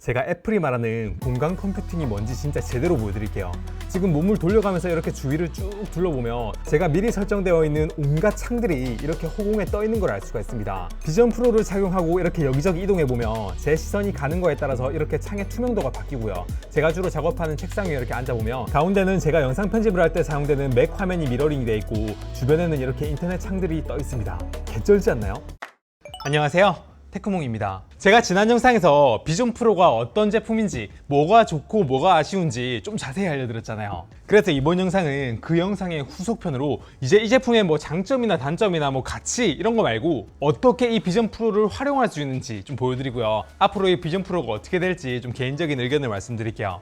제가 애플이 말하는 공간 컴퓨팅이 뭔지 진짜 제대로 보여드릴게요. 지금 몸을 돌려가면서 이렇게 주위를 쭉 둘러보면 제가 미리 설정되어 있는 온갖 창들이 이렇게 허공에 떠 있는 걸 알 수가 있습니다. 비전 프로를 착용하고 이렇게 여기저기 이동해보면 제 시선이 가는 거에 따라서 이렇게 창의 투명도가 바뀌고요. 제가 주로 작업하는 책상 위에 이렇게 앉아보면 가운데는 제가 영상 편집을 할 때 사용되는 맥 화면이 미러링이 되어 있고 주변에는 이렇게 인터넷 창들이 떠 있습니다. 개쩔지 않나요? 안녕하세요, 테크몽입니다. 제가 지난 영상에서 비전 프로가 어떤 제품인지, 뭐가 좋고 뭐가 아쉬운지 좀 자세히 알려드렸잖아요. 그래서 이번 영상은 그 영상의 후속편으로 이제 이 제품의 뭐 장점이나 단점이나 뭐 가치 이런 거 말고 어떻게 이 비전 프로를 활용할 수 있는지 좀 보여드리고요. 앞으로 이 비전 프로가 어떻게 될지 좀 개인적인 의견을 말씀드릴게요.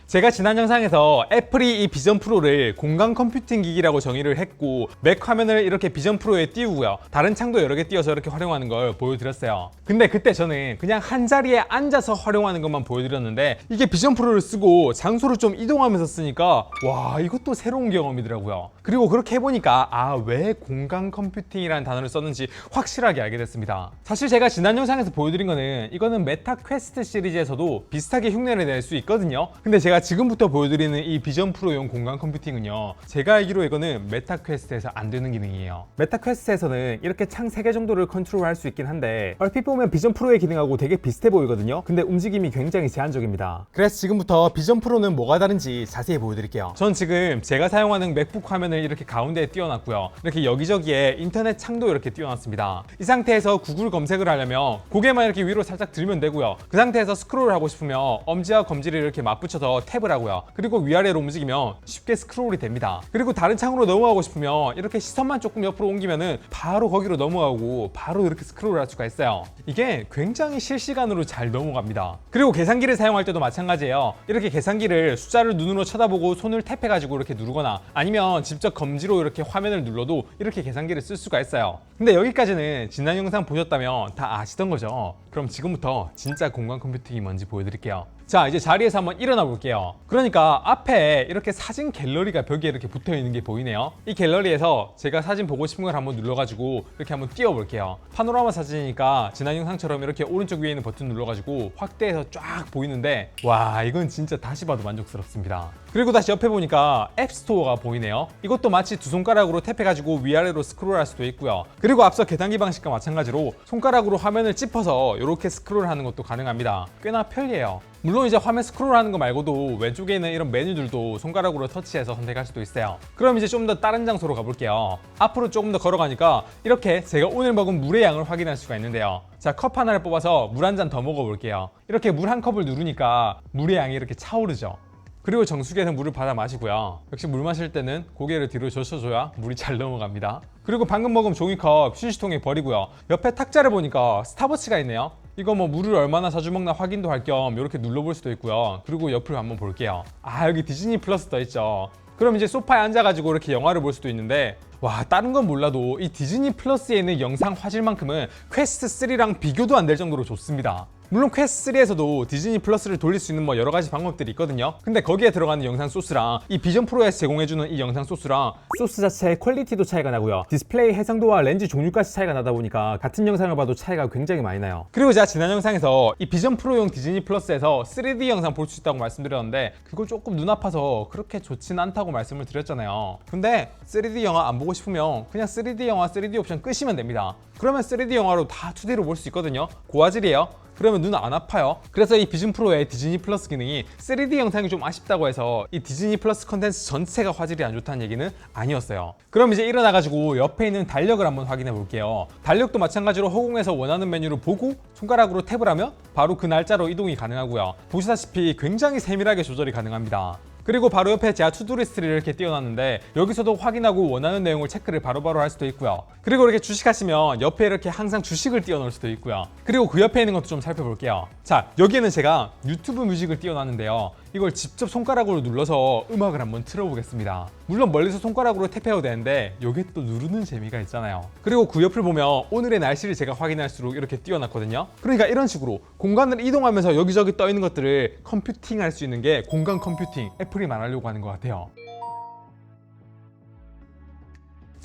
제가 지난 영상에서 애플이 이 비전 프로를 공간 컴퓨팅 기기라고 정의를 했고 맥 화면을 이렇게 비전 프로에 띄우고요, 다른 창도 여러 개 띄워서 이렇게 활용하는 걸 보여드렸어요. 근데 그때 저는 그냥 한 자리에 앉아서 활용하는 것만 보여드렸는데 이게 비전 프로를 쓰고 장소를 좀 이동하면서 쓰니까 와, 이것도 새로운 경험이더라고요. 그리고 그렇게 해보니까 왜 공간 컴퓨팅이라는 단어를 썼는지 확실하게 알게 됐습니다. 사실 제가 지난 영상에서 보여드린 거는 이거는 메타 퀘스트 시리즈에서도 비슷하게 흉내를 낼 수 있거든요. 근데 제가 지금부터 보여드리는 이 비전 프로용 공간 컴퓨팅은요, 제가 알기로 이거는 메타 퀘스트에서 안 되는 기능이에요. 메타 퀘스트에서는 이렇게 창 3개 정도를 컨트롤할 수 있긴 한데 얼핏 보면 비전 프로의 기능하고 되게 비슷해 보이거든요. 근데 움직임이 굉장히 제한적입니다. 그래서 지금부터 비전 프로는 뭐가 다른지 자세히 보여드릴게요. 전 지금 제가 사용하는 맥북 화면을 이렇게 가운데에 띄워놨고요, 이렇게 여기저기에 인터넷 창도 이렇게 띄워놨습니다. 이 상태에서 구글 검색을 하려면 고개만 이렇게 위로 살짝 들면 되고요, 그 상태에서 스크롤을 하고 싶으면 엄지와 검지를 이렇게 맞붙여서 탭을 하고요, 그리고 위아래로 움직이면 쉽게 스크롤이 됩니다. 그리고 다른 창으로 넘어가고 싶으면 이렇게 시선만 조금 옆으로 옮기면은 바로 거기로 넘어가고 바로 이렇게 스크롤을 할 수가 있어요. 이게 굉장히 실시간으로 잘 넘어갑니다. 그리고 계산기를 사용할 때도 마찬가지예요. 이렇게 계산기를 숫자를 눈으로 쳐다보고 손을 탭해가지고 이렇게 누르거나 아니면 직접 검지로 이렇게 화면을 눌러도 이렇게 계산기를 쓸 수가 있어요. 근데 여기까지는 지난 영상 보셨다면 다 아시던 거죠? 그럼 지금부터 진짜 공간 컴퓨팅이 뭔지 보여드릴게요. 자, 이제 자리에서 한번 일어나 볼게요. 그러니까 앞에 이렇게 사진 갤러리가 벽에 이렇게 붙어 있는 게 보이네요. 이 갤러리에서 제가 사진 보고 싶은 걸 한번 눌러가지고 이렇게 한번 띄워 볼게요. 파노라마 사진이니까 지난 영상처럼 이렇게 오른쪽 위에 있는 버튼 눌러가지고 확대해서 쫙 보이는데 와, 이건 진짜 다시 봐도 만족스럽습니다. 그리고 다시 옆에 보니까 앱스토어가 보이네요. 이것도 마치 두 손가락으로 탭해가지고 위아래로 스크롤할 수도 있고요. 그리고 앞서 계단기 방식과 마찬가지로 손가락으로 화면을 짚어서 이렇게 스크롤하는 것도 가능합니다. 꽤나 편리해요. 물론 이제 화면 스크롤하는 거 말고도 왼쪽에 있는 이런 메뉴들도 손가락으로 터치해서 선택할 수도 있어요. 그럼 이제 좀 더 다른 장소로 가볼게요. 앞으로 조금 더 걸어가니까 이렇게 제가 오늘 먹은 물의 양을 확인할 수가 있는데요. 자, 컵 하나를 뽑아서 물 한 잔 더 먹어볼게요. 이렇게 물 한 컵을 누르니까 물의 양이 이렇게 차오르죠. 그리고 정수기에서 물을 받아 마시고요. 역시 물 마실 때는 고개를 뒤로 젖혀줘야 물이 잘 넘어갑니다. 그리고 방금 먹은 종이컵 휴지통에 버리고요. 옆에 탁자를 보니까 스타벅스가 있네요. 이거 뭐 물을 얼마나 자주 먹나 확인도 할 겸 이렇게 눌러볼 수도 있고요. 그리고 옆을 한번 볼게요. 여기 디즈니 플러스 떠있죠. 그럼 이제 소파에 앉아가지고 이렇게 영화를 볼 수도 있는데 와, 다른 건 몰라도 이 디즈니 플러스에 있는 영상 화질만큼은 퀘스트 3랑 비교도 안 될 정도로 좋습니다. 물론 퀘스트 3에서도 디즈니 플러스를 돌릴 수 있는 뭐 여러 가지 방법들이 있거든요. 근데 거기에 들어가는 영상 소스랑 이 비전 프로에서 제공해주는 이 영상 소스랑 소스 자체의 퀄리티도 차이가 나고요, 디스플레이 해상도와 렌즈 종류까지 차이가 나다 보니까 같은 영상을 봐도 차이가 굉장히 많이 나요. 그리고 제가 지난 영상에서 이 비전 프로용 디즈니 플러스에서 3D 영상 볼 수 있다고 말씀드렸는데 그거 조금 눈 아파서 그렇게 좋진 않다고 말씀을 드렸잖아요. 근데 3D 영화 안 보고 싶으면 그냥 3D 영화 3D 옵션 끄시면 됩니다. 그러면 3D 영화로 다 2D로 볼 수 있거든요. 고화질이에요. 그러면 눈 안 아파요. 그래서 이 비전 프로의 디즈니 플러스 기능이 3D 영상이 좀 아쉽다고 해서 이 디즈니 플러스 컨텐츠 전체가 화질이 안 좋다는 얘기는 아니었어요. 그럼 이제 일어나가지고 옆에 있는 달력을 한번 확인해 볼게요. 달력도 마찬가지로 허공에서 원하는 메뉴를 보고 손가락으로 탭을 하면 바로 그 날짜로 이동이 가능하고요. 보시다시피 굉장히 세밀하게 조절이 가능합니다. 그리고 바로 옆에 제가 투두리스트를 이렇게 띄워놨는데 여기서도 확인하고 원하는 내용을 체크를 바로바로 할 수도 있고요. 그리고 이렇게 주식하시면 옆에 이렇게 항상 주식을 띄워놓을 수도 있고요. 그리고 그 옆에 있는 것도 좀 살펴볼게요. 자, 여기에는 제가 유튜브 뮤직을 띄워놨는데요. 이걸 직접 손가락으로 눌러서 음악을 한번 틀어보겠습니다. 물론 멀리서 손가락으로 탭해도 되는데 이게 또 누르는 재미가 있잖아요. 그리고 그 옆을 보면 오늘의 날씨를 제가 확인할수록 이렇게 띄워놨거든요. 그러니까 이런 식으로 공간을 이동하면서 여기저기 떠있는 것들을 컴퓨팅할 수 있는 게 공간 컴퓨팅, 애플이 말하려고 하는 것 같아요.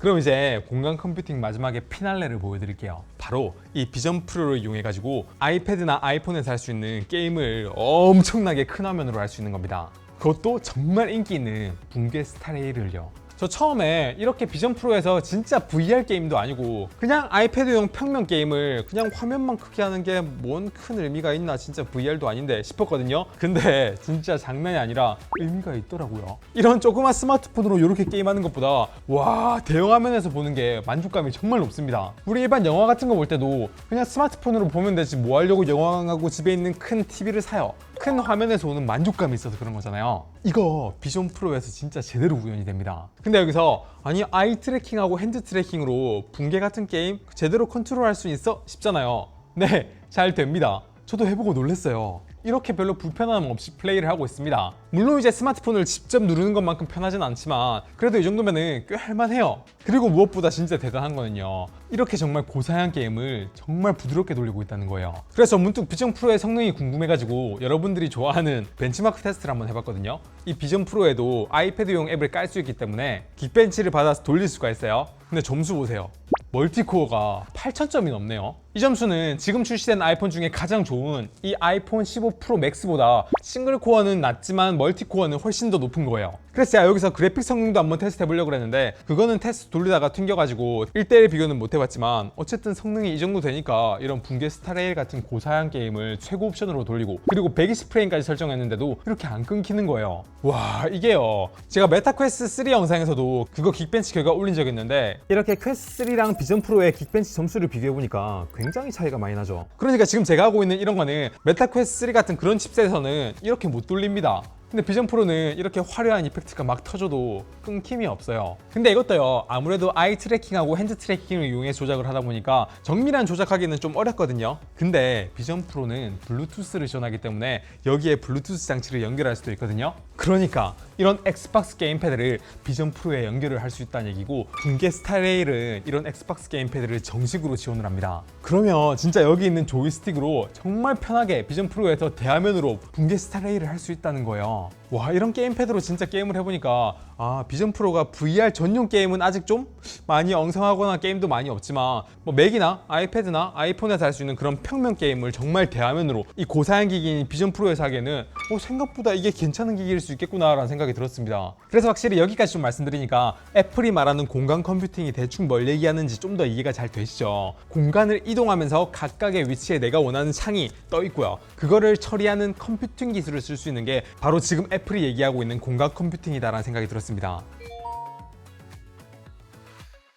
그럼 이제 공간 컴퓨팅 마지막에 피날레를 보여드릴게요. 바로 이 비전 프로를 이용해 가지고 아이패드나 아이폰에서 할 수 있는 게임을 엄청나게 큰 화면으로 할 수 있는 겁니다. 그것도 정말 인기 있는 붕괴 스타레일을요. 저 처음에 이렇게 비전 프로에서 진짜 VR 게임도 아니고 그냥 아이패드용 평면 게임을 그냥 화면만 크게 하는 게 뭔 큰 의미가 있나, 진짜 VR도 아닌데 싶었거든요. 근데 진짜 장난이 아니라 의미가 있더라고요. 이런 조그만 스마트폰으로 이렇게 게임하는 것보다 와, 대형 화면에서 보는 게 만족감이 정말 높습니다. 우리 일반 영화 같은 거 볼 때도 그냥 스마트폰으로 보면 되지 뭐 하려고 영화관하고 집에 있는 큰 TV를 사요. 큰 화면에서 오는 만족감이 있어서 그런 거잖아요. 이거 비전 프로에서 진짜 제대로 구현이 됩니다. 근데 여기서 아니 아이 트래킹하고 핸드 트래킹으로 붕괴 같은 게임 제대로 컨트롤할 수 있어? 싶잖아요. 네, 잘 됩니다. 저도 해보고 놀랐어요. 이렇게 별로 불편함 없이 플레이를 하고 있습니다. 물론 이제 스마트폰을 직접 누르는 것만큼 편하진 않지만 그래도 이 정도면은 꽤 할만해요. 그리고 무엇보다 진짜 대단한 거는요, 이렇게 정말 고사양 게임을 정말 부드럽게 돌리고 있다는 거예요. 그래서 문득 비전 프로의 성능이 궁금해가지고 여러분들이 좋아하는 벤치마크 테스트를 한번 해봤거든요. 이 비전 프로에도 아이패드용 앱을 깔 수 있기 때문에 긱벤치를 받아서 돌릴 수가 있어요. 근데 점수 보세요. 멀티코어가 8000점이 넘네요. 이 점수는 지금 출시된 아이폰 중에 가장 좋은 이 아이폰 15 프로 맥스보다 싱글 코어는 낮지만 멀티코어는 훨씬 더 높은 거예요. 그래서 제가 여기서 그래픽 성능도 한번 테스트 해보려고 했는데 그거는 테스트 돌리다가 튕겨가지고 1대1 비교는 못 해봤지만 어쨌든 성능이 이 정도 되니까 이런 붕괴 스타레일 같은 고사양 게임을 최고 옵션으로 돌리고 그리고 120프레임까지 설정했는데도 이렇게 안 끊기는 거예요. 와, 이게요, 제가 메타퀘스트 3 영상에서도 그거 긱벤치 결과 올린 적이 있는데 이렇게 퀘스트 3랑 비전 프로의 긱벤치 점수를 비교해보니까 굉장히 차이가 많이 나죠. 그러니까 지금 제가 하고 있는 이런 거는 메타퀘스트 3 같은 그런 칩셋에서는 이렇게 못 돌립니다. 근데 비전 프로는 이렇게 화려한 이펙트가 막 터져도 끊김이 없어요. 근데 이것도요, 아무래도 아이 트래킹하고 핸드 트래킹을 이용해 조작을 하다 보니까 정밀한 조작하기는 좀 어렵거든요. 근데 비전 프로는 블루투스를 지원하기 때문에 여기에 블루투스 장치를 연결할 수도 있거든요. 그러니까 이런 엑스박스 게임패드를 비전 프로에 연결을 할 수 있다는 얘기고, 붕괴 스타레일은 이런 엑스박스 게임패드를 정식으로 지원을 합니다. 그러면 진짜 여기 있는 조이스틱으로 정말 편하게 비전 프로에서 대화면으로 붕괴 스타레일을 할 수 있다는 거예요. 와, 이런 게임패드로 진짜 게임을 해보니까 비전 프로가 VR 전용 게임은 아직 좀 많이 엉성하거나 게임도 많이 없지만 뭐 맥이나 아이패드나 아이폰에서 할 수 있는 그런 평면 게임을 정말 대화면으로 이 고사양 기기인 비전 프로에서 하기에는 생각보다 이게 괜찮은 기기일 수 있겠구나 라는 생각이 들었습니다. 그래서 확실히 여기까지 좀 말씀드리니까 애플이 말하는 공간 컴퓨팅이 대충 뭘 얘기하는지 좀 더 이해가 잘 되시죠? 공간을 이동하면서 각각의 위치에 내가 원하는 창이 떠 있고요, 그거를 처리하는 컴퓨팅 기술을 쓸 수 있는 게 바로 지금 애플이 얘기하고 있는 공간 컴퓨팅이다라는 생각이 들었습니다.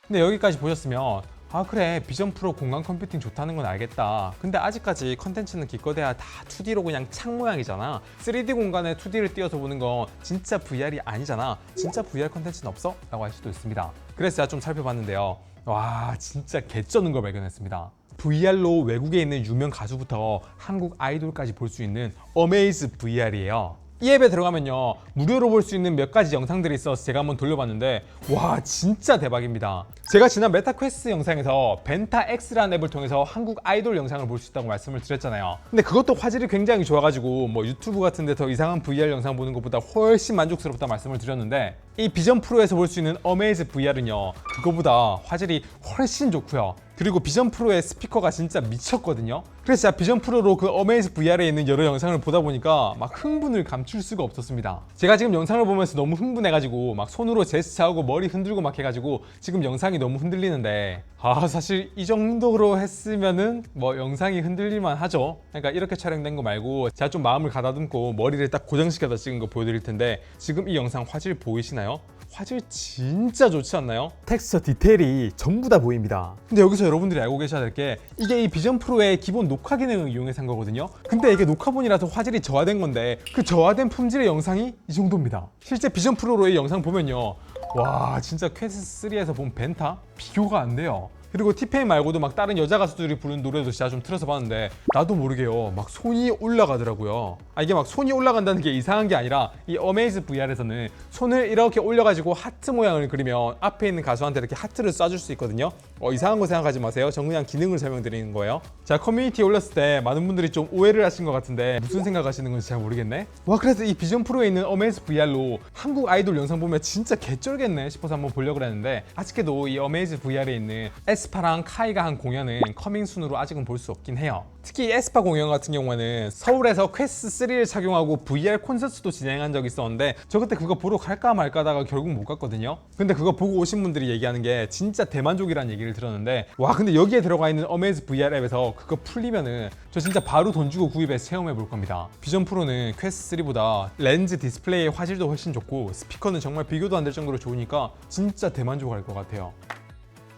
근데 여기까지 보셨으면 그래, 비전 프로 공간 컴퓨팅 좋다는 건 알겠다. 근데 아직까지 컨텐츠는 기껏해야 다 2D로 그냥 창 모양이잖아. 3D 공간에 2D를 띄워서 보는 건 진짜 VR이 아니잖아. 진짜 VR 컨텐츠는 없어? 라고 할 수도 있습니다. 그래서 제가 좀 살펴봤는데요, 와, 진짜 개쩌는 걸 발견했습니다. VR로 외국에 있는 유명 가수부터 한국 아이돌까지 볼 수 있는 어메이즈 VR이에요. 이 앱에 들어가면요, 무료로 볼 수 있는 몇 가지 영상들이 있어서 제가 한번 돌려봤는데 와, 진짜 대박입니다. 제가 지난 메타퀘스트 영상에서 벤타X라는 앱을 통해서 한국 아이돌 영상을 볼 수 있다고 말씀을 드렸잖아요. 근데 그것도 화질이 굉장히 좋아가지고 뭐 유튜브 같은 데서 이상한 VR 영상 보는 것보다 훨씬 만족스럽다 말씀을 드렸는데, 이 비전 프로에서 볼 수 있는 어메이즈 VR은요, 그거보다 화질이 훨씬 좋고요, 그리고 비전 프로의 스피커가 진짜 미쳤거든요. 그래서 제가 비전 프로로 그 어메이즈 VR에 있는 여러 영상을 보다 보니까 막 흥분을 감출 수가 없었습니다. 제가 지금 영상을 보면서 너무 흥분해가지고 막 손으로 제스처하고 머리 흔들고 막 해가지고 지금 영상이 너무 흔들리는데, 사실 이 정도로 했으면은 뭐 영상이 흔들릴만 하죠. 그러니까 이렇게 촬영된 거 말고 제가 좀 마음을 가다듬고 머리를 딱 고정시켜서 찍은 거 보여드릴 텐데, 지금 이 영상 화질 보이시나요? 화질 진짜 좋지 않나요? 텍스처 디테일이 전부 다 보입니다. 근데 여기서 여러분들이 알고 계셔야 될 게, 이게 이 비전 프로의 기본 녹화 기능을 이용해서 한 거거든요. 근데 이게 녹화본이라서 화질이 저하된 건데 그 저하된 품질의 영상이 이 정도입니다. 실제 비전 프로로의 영상 보면요, 와, 진짜 퀘스트 3에서 본 벤타 비교가 안 돼요. 그리고 티페인 말고도 막 다른 여자 가수들이 부르는 노래도 진짜 좀 틀어서 봤는데 나도 모르게요 막 손이 올라가더라고요. 이게 막 손이 올라간다는 게 이상한 게 아니라 이 어메이즈 VR에서는 손을 이렇게 올려가지고 하트 모양을 그리면 앞에 있는 가수한테 이렇게 하트를 쏴줄 수 있거든요. 이상한 거 생각하지 마세요. 전 그냥 기능을 설명드리는 거예요. 제가 커뮤니티에 올렸을 때 많은 분들이 좀 오해를 하신 것 같은데 무슨 생각하시는 건지 잘 모르겠네. 와, 그래서 이 비전 프로에 있는 어메이즈 VR로 한국 아이돌 영상 보면 진짜 개쩔겠네 싶어서 한번 보려고 했는데 아쉽게도 이 어메이즈 VR에 있는 에스파랑 카이가 한 공연은 커밍순으로 아직은 볼 수 없긴 해요. 특히 에스파 공연 같은 경우에는 서울에서 퀘스트 3를 착용하고 VR 콘서트도 진행한 적이 있었는데 저 그때 그거 보러 갈까 말까 하다가 결국 못 갔거든요. 근데 그거 보고 오신 분들이 얘기하는 게 진짜 대만족이라는 얘기를 들었는데 와, 근데 여기에 들어가 있는 어메이즈 VR 앱에서 그거 풀리면은 저 진짜 바로 돈 주고 구입해서 체험해 볼 겁니다. 비전 프로는 퀘스트 3보다 렌즈 디스플레이의 화질도 훨씬 좋고 스피커는 정말 비교도 안 될 정도로 좋으니까 진짜 대만족할 것 같아요.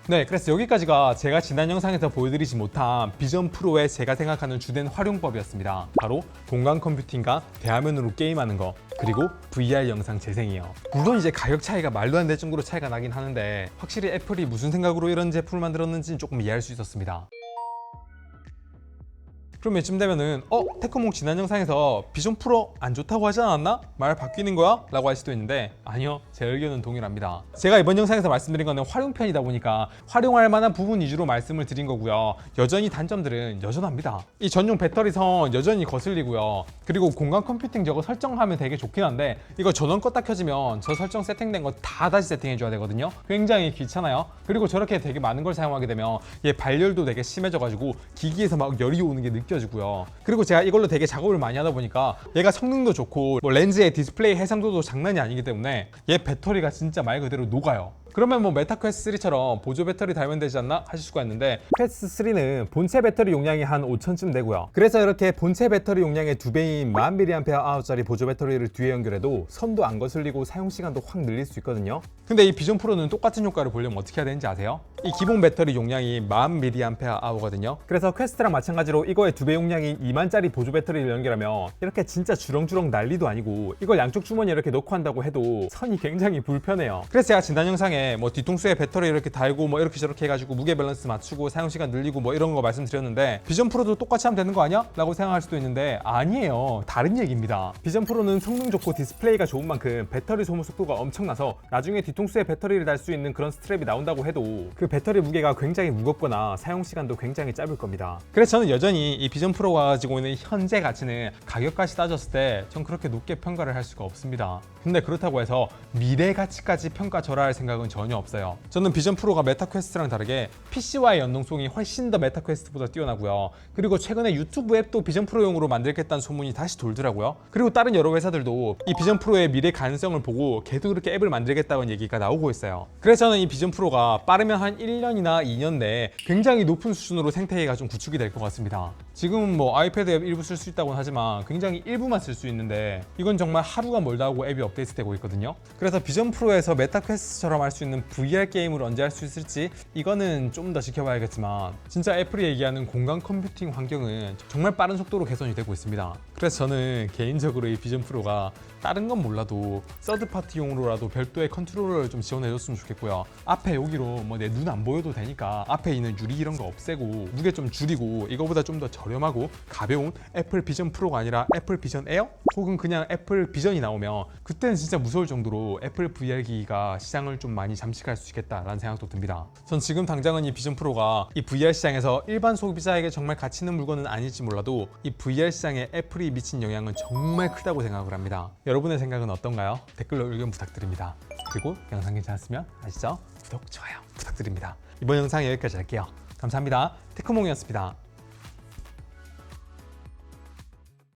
네, 그래서 여기까지가 제가 지난 영상에서 보여드리지 못한 비전 프로의 제가 생각하는 주된 활용법이었습니다. 바로 공간 컴퓨팅과 대화면으로 게임하는 거, 그리고 VR 영상 재생이요. 물론 이제 가격 차이가 말도 안 될 정도로 차이가 나긴 하는데 확실히 애플이 무슨 생각으로 이런 제품을 만들었는지는 조금 이해할 수 있었습니다. 그럼 이쯤 되면은 테크몽 지난 영상에서 비전 프로 안 좋다고 하지 않았나? 말 바뀌는 거야? 라고 할 수도 있는데 아니요, 제 의견은 동일합니다. 제가 이번 영상에서 말씀드린 거는 활용편이다 보니까 활용할 만한 부분 위주로 말씀을 드린 거고요. 여전히 단점들은 여전합니다. 이 전용 배터리선 여전히 거슬리고요. 그리고 공간 컴퓨팅 저거 설정하면 되게 좋긴 한데 이거 전원 껐다 켜지면 저 설정 세팅된 거 다 다시 세팅해 줘야 되거든요. 굉장히 귀찮아요. 그리고 저렇게 되게 많은 걸 사용하게 되면 얘 발열도 되게 심해져 가지고 기기에서 막 열이 오는 게 느껴지고요. 그리고 제가 이걸로 되게 작업을 많이 하다 보니까 얘가 성능도 좋고 뭐 렌즈의 디스플레이 해상도도 장난이 아니기 때문에 얘 배터리가 진짜 말 그대로 녹아요. 그러면 뭐 메타 퀘스트 3처럼 보조 배터리 달면 되지 않나 하실 수가 있는데 퀘스트 3는 본체 배터리 용량이 한 5000쯤 되고요. 그래서 이렇게 본체 배터리 용량의 2배인 1000mAh짜리 보조 배터리를 뒤에 연결해도 선도 안 거슬리고 사용 시간도 확 늘릴 수 있거든요. 근데 이 비전 프로는 똑같은 효과를 보려면 어떻게 해야 되는지 아세요? 이 기본 배터리 용량이 1000mAh거든요. 그래서 퀘스트랑 마찬가지로 이거의 2배 용량인 2만짜리 보조 배터리를 연결하면 이렇게 진짜 주렁주렁 난리도 아니고 이걸 양쪽 주머니에 이렇게 넣고 한다고 해도 선이 굉장히 불편해요. 그래서 제가 지난 영상에 뭐 뒤통수에 배터리 이렇게 달고 뭐 이렇게 저렇게 해가지고 무게 밸런스 맞추고 사용 시간 늘리고 뭐 이런 거 말씀드렸는데 비전 프로도 똑같이 하면 되는 거 아니야? 라고 생각할 수도 있는데 아니에요. 다른 얘기입니다. 비전 프로는 성능 좋고 디스플레이가 좋은 만큼 배터리 소모 속도가 엄청나서 나중에 뒤통수에 배터리를 달 수 있는 그런 스트랩이 나온다고 해도 그 배터리 무게가 굉장히 무겁거나 사용 시간도 굉장히 짧을 겁니다. 그래서 저는 여전히 이 비전 프로가 가지고 있는 현재 가치는 가격까지 따졌을 때 전 그렇게 높게 평가를 할 수가 없습니다. 근데 그렇다고 해서 미래 가치까지 평가절하할 생각은 전혀 없어요. 저는 비전 프로가 메타 퀘스트랑 다르게 PC와의 연동성이 훨씬 더 메타 퀘스트보다 뛰어나고요. 그리고 최근에 유튜브 앱도 비전 프로용으로 만들겠다는 소문이 다시 돌더라고요. 그리고 다른 여러 회사들도 이 비전 프로의 미래 가능성을 보고 계속 그렇게 앱을 만들겠다는 얘기가 나오고 있어요. 그래서 저는 이 비전 프로가 빠르면 한 1년이나 2년 내에 굉장히 높은 수준으로 생태계가 좀 구축이 될 것 같습니다. 지금은 뭐 아이패드 앱 일부 쓸 수 있다고는 하지만 굉장히 일부만 쓸 수 있는데 이건 정말 하루가 멀다 하고 앱이 업데이트되고 있거든요. 그래서 비전 프로에서 메타 퀘스트처럼 할 수 있는 VR 게임을 언제 할 수 있을지 이거는 좀 더 지켜봐야겠지만 진짜 애플이 얘기하는 공간 컴퓨팅 환경은 정말 빠른 속도로 개선이 되고 있습니다. 그래서 저는 개인적으로 이 비전 프로가 다른 건 몰라도 서드 파티용으로라도 별도의 컨트롤러를 좀 지원해줬으면 좋겠고요. 앞에 여기로 뭐 내 눈 안 보여도 되니까 앞에 있는 유리 이런 거 없애고 무게 좀 줄이고 이거보다 좀 더 저렴하고 가벼운 애플 비전 프로가 아니라 애플 비전 에어? 혹은 그냥 애플 비전이 나오면 그때는 진짜 무서울 정도로 애플 VR 기기가 시장을 좀 많이 잠식할 수 있겠다라는 생각도 듭니다. 전 지금 당장은 이 비전 프로가 이 VR 시장에서 일반 소비자에게 정말 가치 있는 물건은 아닐지 몰라도 이 VR 시장에 애플이 미친 영향은 정말 크다고 생각을 합니다. 여러분의 생각은 어떤가요? 댓글로 의견 부탁드립니다. 그리고 영상 괜찮았으면 아시죠? 구독, 좋아요 부탁드립니다. 이번 영상 여기까지 할게요. 감사합니다. 테크몽이었습니다.